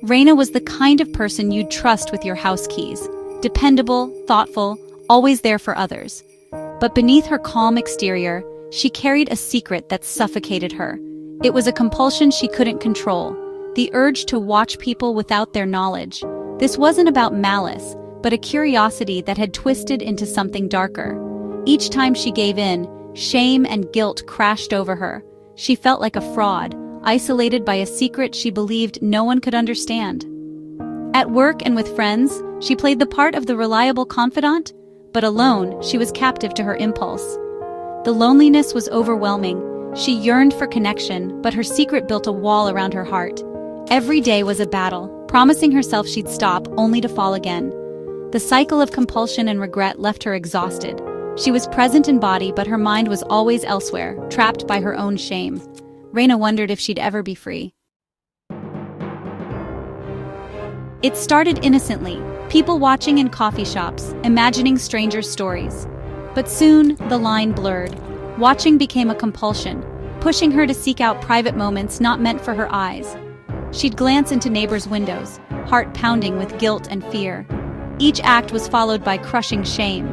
Reina was the kind of person you'd trust with your house keys. Dependable, thoughtful, always there for others. But beneath her calm exterior, she carried a secret that suffocated her. It was a compulsion she couldn't control, the urge to watch people without their knowledge. This wasn't about malice, but a curiosity that had twisted into something darker. Each time she gave in, shame and guilt crashed over her. She felt like a fraud, isolated by a secret she believed no one could understand. At work and with friends, she played the part of the reliable confidant, but alone, she was captive to her impulse. The loneliness was overwhelming. She yearned for connection, but her secret built a wall around her heart. Every day was a battle, promising herself she'd stop only to fall again. The cycle of compulsion and regret left her exhausted. She was present in body, but her mind was always elsewhere, trapped by her own shame. Reina wondered if she'd ever be free. It started innocently, people watching in coffee shops, imagining strangers' stories. But soon, the line blurred. Watching became a compulsion, pushing her to seek out private moments not meant for her eyes. She'd glance into neighbors' windows, heart pounding with guilt and fear. Each act was followed by crushing shame.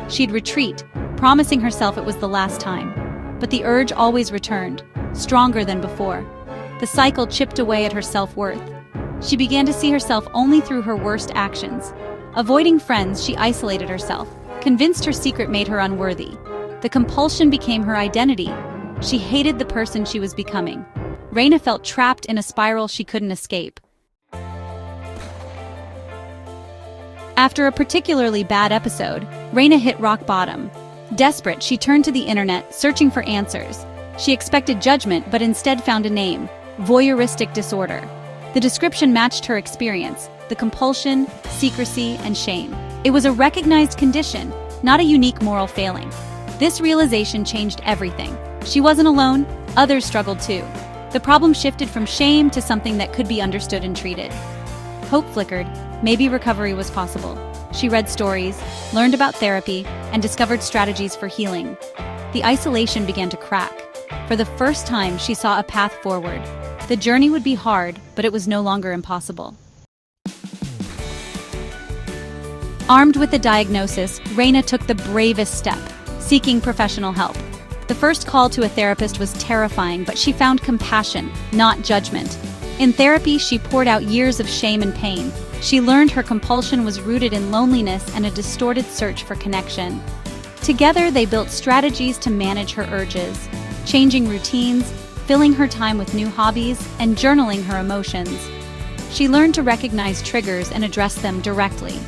She'd retreat, promising herself it was the last time. But the urge always returned, stronger than before. The cycle chipped away at her self-worth. She began to see herself only through her worst actions. Avoiding friends, she isolated herself, convinced her secret made her unworthy. The compulsion became her identity. She hated the person she was becoming. Reina felt trapped in a spiral she couldn't escape. After a particularly bad episode, Reina hit rock bottom. Desperate, she turned to the internet, searching for answers. She expected judgment, but instead found a name: voyeuristic disorder. The description matched her experience: the compulsion, secrecy, and shame. It was a recognized condition, not a unique moral failing. This realization changed everything. She wasn't alone, others struggled too. The problem shifted from shame to something that could be understood and treated. Hope flickered. Maybe recovery was possible. She read stories, learned about therapy, and discovered strategies for healing. The isolation began to crack. For the first time, she saw a path forward. The journey would be hard, but it was no longer impossible. Armed with the diagnosis, Reina took the bravest step, seeking professional help. The first call to a therapist was terrifying, but she found compassion, not judgment. In therapy, she poured out years of shame and pain. She learned her compulsion was rooted in loneliness and a distorted search for connection. Together, they built strategies to manage her urges, changing routines, filling her time with new hobbies, and journaling her emotions. She learned to recognize triggers and address them directly.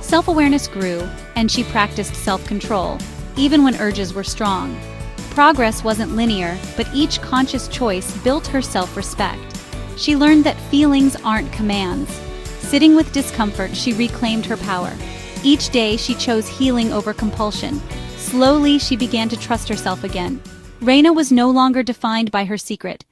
Self-awareness grew, and she practiced self-control, even when urges were strong. Progress wasn't linear, but each conscious choice built her self-respect. She learned that feelings aren't commands. Sitting with discomfort, she reclaimed her power. Each day, she chose healing over compulsion. Slowly, she began to trust herself again. Reina was no longer defined by her secret.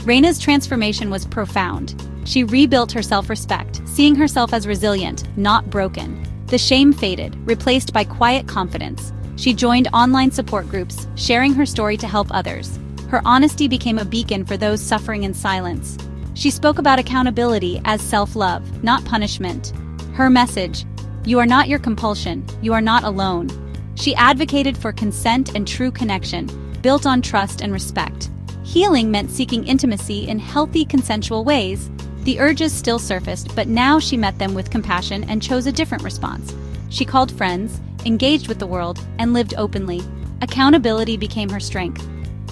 Reina's transformation was profound. She rebuilt her self-respect, seeing herself as resilient, not broken. The shame faded, replaced by quiet confidence. She joined online support groups, sharing her story to help others. Her honesty became a beacon for those suffering in silence. She spoke about accountability as self-love, not punishment. Her message: you are not your compulsion, you are not alone. She advocated for consent and true connection, built on trust and respect. Healing meant seeking intimacy in healthy, consensual ways. The urges still surfaced, but now she met them with compassion and chose a different response. She called friends, engaged with the world, and lived openly. Accountability became her strength.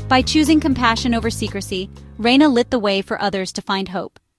By choosing compassion over secrecy, Reina lit the way for others to find hope.